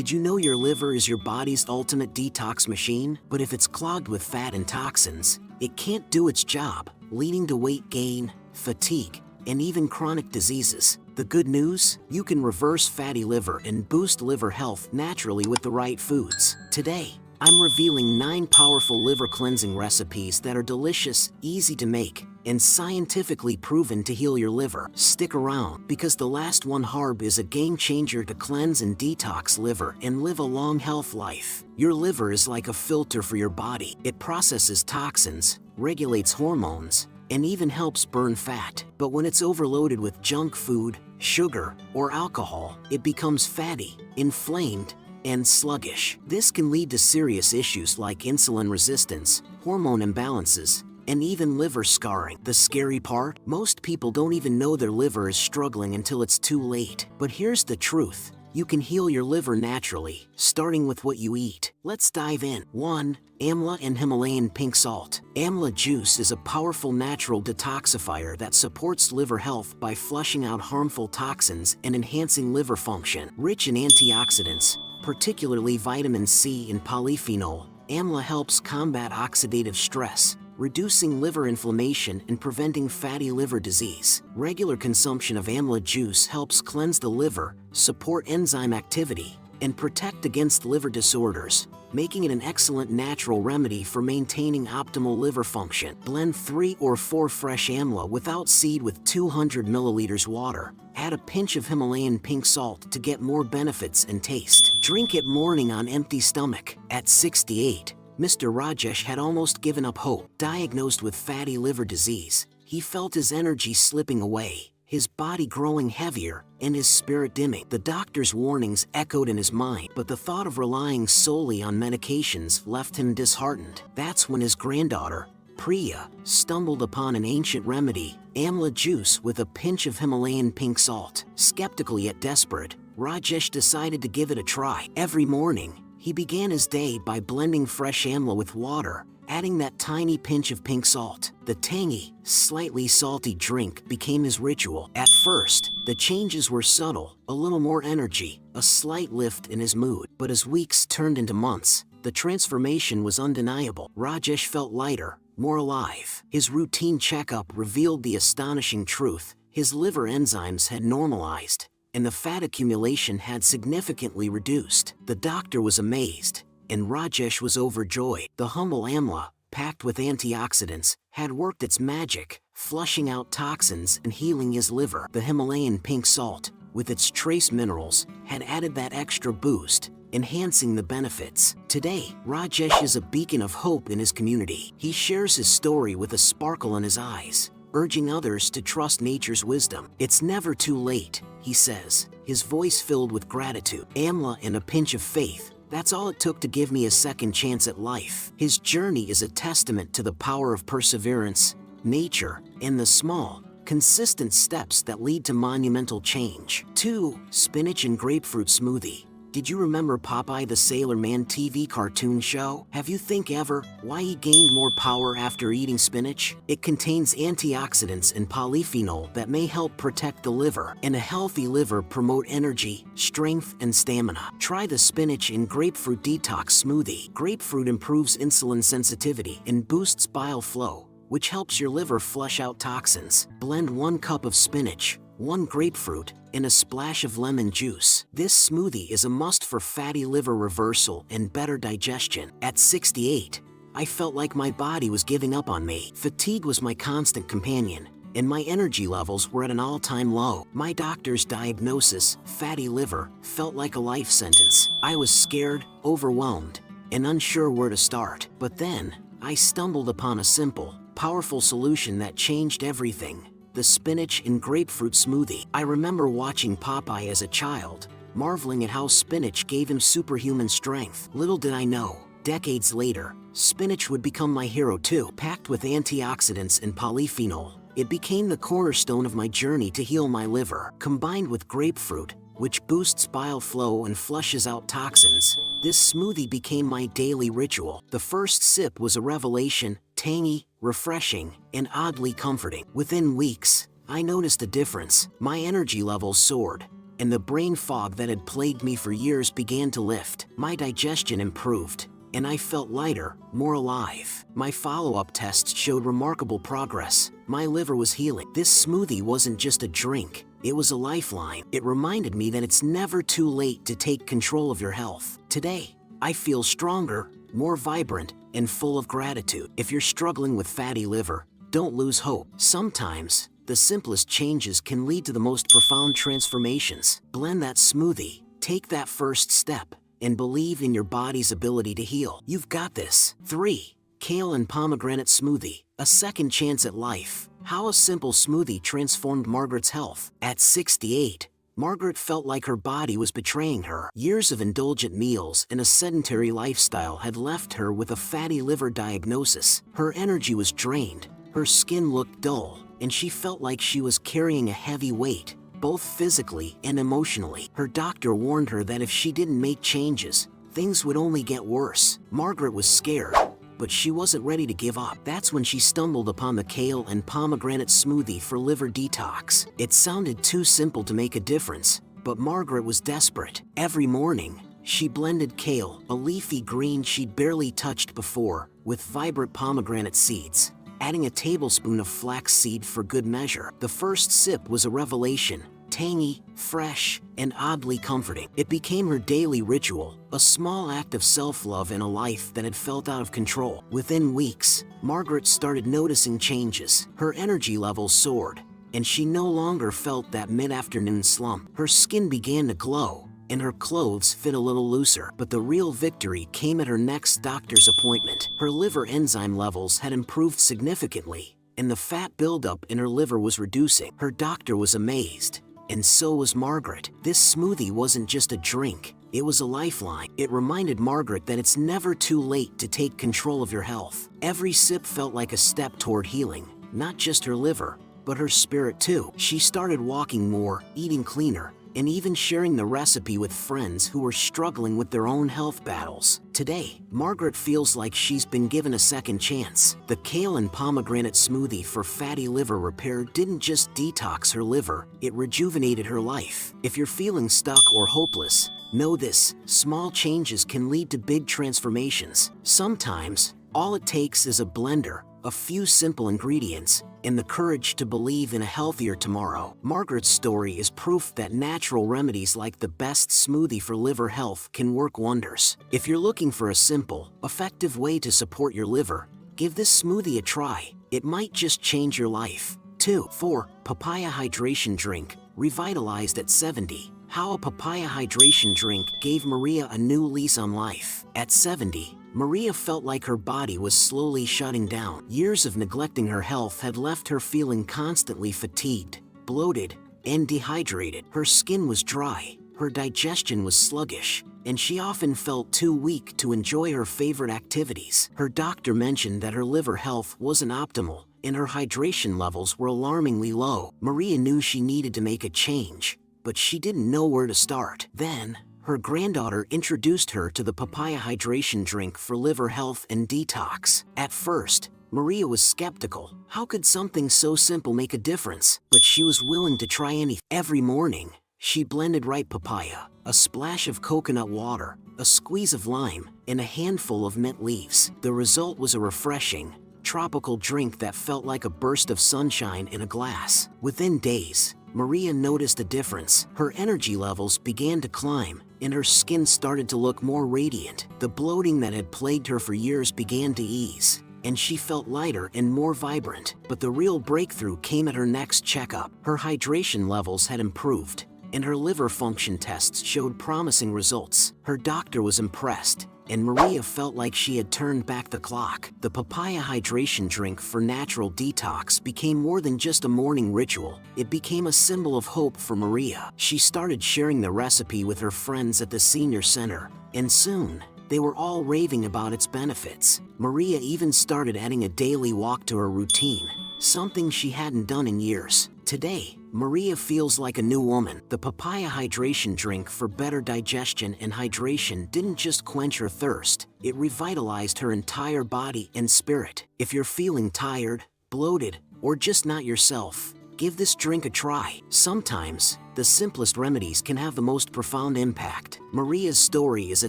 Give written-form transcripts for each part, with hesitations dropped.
Did you know your liver is your body's ultimate detox machine? But if it's clogged with fat and toxins, it can't do its job, leading to weight gain, fatigue, and even chronic diseases. The good news? You can reverse fatty liver and boost liver health naturally with the right foods. Today, I'm revealing 9 powerful liver cleansing recipes that are delicious, easy to make, and scientifically proven to heal your liver. Stick around, because the last one harb is a game changer to cleanse and detox liver and live a long health life. Your liver is like a filter for your body. It processes toxins, regulates hormones, and even helps burn fat. But when it's overloaded with junk food, sugar, or alcohol, it becomes fatty, inflamed, and sluggish. This can lead to serious issues like insulin resistance, hormone imbalances, and even liver scarring. The scary part? Most people don't even know their liver is struggling until it's too late. But here's the truth. You can heal your liver naturally, starting with what you eat. Let's dive in. 1. Amla and Himalayan pink salt. Amla juice is a powerful natural detoxifier that supports liver health by flushing out harmful toxins and enhancing liver function. Rich in antioxidants, particularly vitamin C and polyphenol, Amla helps combat oxidative stress, reducing liver inflammation and preventing fatty liver disease. Regular consumption of Amla juice helps cleanse the liver, support enzyme activity, and protect against liver disorders, making it an excellent natural remedy for maintaining optimal liver function. Blend 3 or 4 fresh Amla without seed with 200 milliliters water. Add a pinch of Himalayan pink salt to get more benefits and taste. Drink it morning on empty stomach. At 68, Mr. Rajesh had almost given up hope. Diagnosed with fatty liver disease, he felt his energy slipping away, his body growing heavier, and his spirit dimming. The doctor's warnings echoed in his mind, but the thought of relying solely on medications left him disheartened. That's when his granddaughter, Priya, stumbled upon an ancient remedy, Amla juice with a pinch of Himalayan pink salt. Skeptical yet desperate, Rajesh decided to give it a try. Every morning, he began his day by blending fresh Amla with water, adding that tiny pinch of pink salt. The tangy, slightly salty drink became his ritual. At first, the changes were subtle, a little more energy, a slight lift in his mood. But as weeks turned into months, the transformation was undeniable. Rajesh felt lighter, more alive. His routine checkup revealed the astonishing truth. His liver enzymes had normalized, and the fat accumulation had significantly reduced. The doctor was amazed, and Rajesh was overjoyed. The humble Amla, packed with antioxidants, had worked its magic, flushing out toxins and healing his liver. The Himalayan pink salt, with its trace minerals, had added that extra boost, enhancing the benefits. Today, Rajesh is a beacon of hope in his community. He shares his story with a sparkle in his eyes, urging others to trust nature's wisdom. It's never too late, he says, his voice filled with gratitude. Amla and a pinch of faith, that's all it took to give me a second chance at life. His journey is a testament to the power of perseverance, nature, and the small, consistent steps that lead to monumental change. 2. Spinach and Grapefruit Smoothie. Did you remember Popeye the Sailor Man TV cartoon show? Have you think ever why he gained more power after eating spinach? It contains antioxidants and polyphenol that may help protect the liver, and a healthy liver promote energy, strength, and stamina. Try the Spinach and Grapefruit Detox Smoothie. Grapefruit improves insulin sensitivity and boosts bile flow, which helps your liver flush out toxins. Blend 1 cup of spinach, 1 grapefruit, and a splash of lemon juice. This smoothie is a must for fatty liver reversal and better digestion. At 68, I felt like my body was giving up on me. Fatigue was my constant companion, and my energy levels were at an all-time low. My doctor's diagnosis, fatty liver, felt like a life sentence. I was scared, overwhelmed, and unsure where to start. But then, I stumbled upon a simple, powerful solution that changed everything. The Spinach and Grapefruit Smoothie. I remember watching Popeye as a child, marveling at how spinach gave him superhuman strength. Little did I know, decades later, spinach would become my hero too. Packed with antioxidants and polyphenol, it became the cornerstone of my journey to heal my liver. Combined with grapefruit, which boosts bile flow and flushes out toxins, this smoothie became my daily ritual. The first sip was a revelation, tangy, refreshing, and oddly comforting. Within weeks, I noticed a difference. My energy levels soared, and the brain fog that had plagued me for years began to lift. My digestion improved, and I felt lighter, more alive. My follow-up tests showed remarkable progress. My liver was healing. This smoothie wasn't just a drink, it was a lifeline. It reminded me that it's never too late to take control of your health. Today, I feel stronger, more vibrant, and full of gratitude. If you're struggling with fatty liver, don't lose hope. Sometimes, the simplest changes can lead to the most profound transformations. Blend that smoothie, take that first step, and believe in your body's ability to heal. You've got this. 3. Kale and Pomegranate Smoothie, a second chance at life. How a simple smoothie transformed Margaret's health. At 68, Margaret felt like her body was betraying her. Years of indulgent meals and a sedentary lifestyle had left her with a fatty liver diagnosis. Her energy was drained, her skin looked dull, and she felt like she was carrying a heavy weight, both physically and emotionally. Her doctor warned her that if she didn't make changes, things would only get worse. Margaret was scared, but she wasn't ready to give up. That's when she stumbled upon the Kale and Pomegranate Smoothie for liver detox. It sounded too simple to make a difference, but Margaret was desperate. Every morning, she blended kale, a leafy green she'd barely touched before, with vibrant pomegranate seeds, adding a tablespoon of flaxseed for good measure. The first sip was a revelation, tangy, fresh, and oddly comforting. It became her daily ritual, a small act of self-love in a life that had felt out of control. Within weeks, Margaret started noticing changes. Her energy levels soared, and she no longer felt that mid-afternoon slump. Her skin began to glow, and her clothes fit a little looser. But the real victory came at her next doctor's appointment. Her liver enzyme levels had improved significantly, and the fat buildup in her liver was reducing. Her doctor was amazed, and so was Margaret. This smoothie wasn't just a drink, it was a lifeline. It reminded Margaret that it's never too late to take control of your health. Every sip felt like a step toward healing, not just her liver, but her spirit too. She started walking more, eating cleaner, and even sharing the recipe with friends who were struggling with their own health battles. Today, Margaret feels like she's been given a second chance. The Kale and Pomegranate Smoothie for fatty liver repair didn't just detox her liver, it rejuvenated her life. If you're feeling stuck or hopeless, know this: small changes can lead to big transformations. Sometimes, all it takes is a blender, a few simple ingredients, and the courage to believe in a healthier tomorrow. Margaret's story is proof that natural remedies like the best smoothie for liver health can work wonders. If you're looking for a simple, effective way to support your liver, give this smoothie a try. It might just change your life. 2. 4. Papaya Hydration Drink, revitalized at 70. How a papaya hydration drink gave Maria a new lease on life. At 70, Maria felt like her body was slowly shutting down. Years of neglecting her health had left her feeling constantly fatigued, bloated, and dehydrated. Her skin was dry, her digestion was sluggish, and she often felt too weak to enjoy her favorite activities. Her doctor mentioned that her liver health wasn't optimal, and her hydration levels were alarmingly low. Maria knew she needed to make a change, but she didn't know where to start. Then, her granddaughter introduced her to the papaya hydration drink for liver health and detox. At first, Maria was skeptical. How could something so simple make a difference? But she was willing to try anything. Every morning, she blended ripe papaya, a splash of coconut water, a squeeze of lime, and a handful of mint leaves. The result was a refreshing, tropical drink that felt like a burst of sunshine in a glass. Within days, Maria noticed a difference. Her energy levels began to climb, and her skin started to look more radiant. The bloating that had plagued her for years began to ease, and she felt lighter and more vibrant. But the real breakthrough came at her next checkup. Her hydration levels had improved, and her liver function tests showed promising results. Her doctor was impressed, and Maria felt like she had turned back the clock. The papaya hydration drink for natural detox became more than just a morning ritual. It became a symbol of hope for Maria. She started sharing the recipe with her friends at the senior center, and soon, they were all raving about its benefits. Maria even started adding a daily walk to her routine, something she hadn't done in years. Today, Maria feels like a new woman. The papaya hydration drink for better digestion and hydration didn't just quench her thirst, it revitalized her entire body and spirit. If you're feeling tired, bloated, or just not yourself, Give this drink a try. Sometimes, the simplest remedies can have the most profound impact. Maria's story is a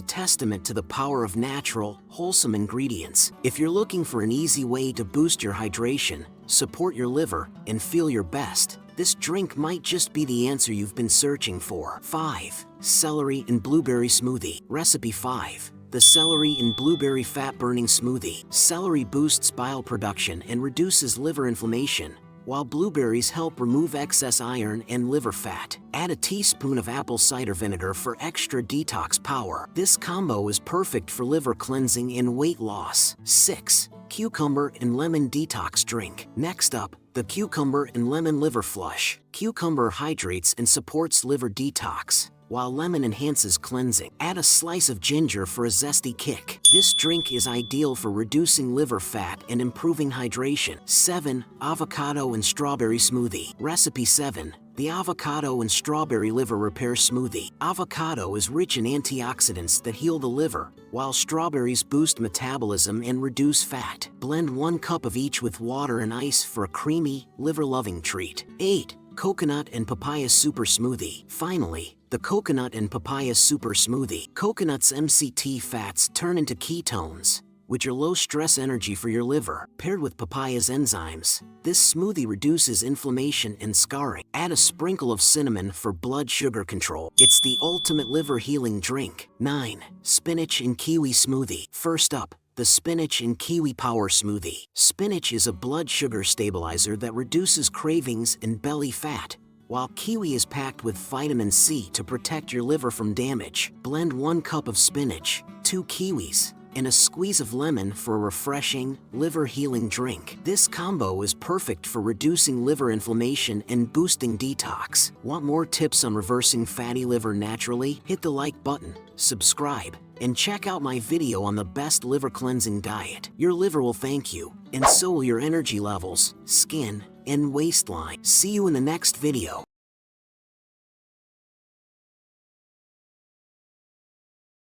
testament to the power of natural, wholesome ingredients. If you're looking for an easy way to boost your hydration, support your liver, and feel your best, this drink might just be the answer you've been searching for. 5. Celery and Blueberry Smoothie. Recipe 5. The Celery and Blueberry Fat Burning Smoothie. Celery boosts bile production and reduces liver inflammation, while blueberries help remove excess iron and liver fat. Add a teaspoon of apple cider vinegar for extra detox power. This combo is perfect for liver cleansing and weight loss. 6. Cucumber and Lemon Detox Drink. Next up, the Cucumber and Lemon Liver Flush. Cucumber hydrates and supports liver detox, while lemon enhances cleansing. Add a slice of ginger for a zesty kick. This drink is ideal for reducing liver fat and improving hydration. 7. Avocado and Strawberry Smoothie. Recipe 7. The Avocado and Strawberry Liver Repair Smoothie. Avocado is rich in antioxidants that heal the liver, while strawberries boost metabolism and reduce fat. Blend 1 cup of each with water and ice for a creamy, liver-loving treat. 8. Coconut and Papaya Super Smoothie. Finally, the Coconut and Papaya Super Smoothie. Coconut's MCT fats turn into ketones, which are low-stress energy for your liver. Paired with papaya's enzymes, this smoothie reduces inflammation and scarring. Add a sprinkle of cinnamon for blood sugar control. It's the ultimate liver healing drink. 9. Spinach and Kiwi Smoothie. First up, the Spinach and Kiwi Power Smoothie. Spinach is a blood sugar stabilizer that reduces cravings and belly fat, while kiwi is packed with vitamin C to protect your liver from damage. Blend 1 cup of spinach, 2 kiwis, and a squeeze of lemon for a refreshing, liver-healing drink. This combo is perfect for reducing liver inflammation and boosting detox. Want more tips on reversing fatty liver naturally? Hit the like button, subscribe, and check out my video on the best liver cleansing diet. Your liver will thank you, and so will your energy levels, skin, and waistline. See you in the next video.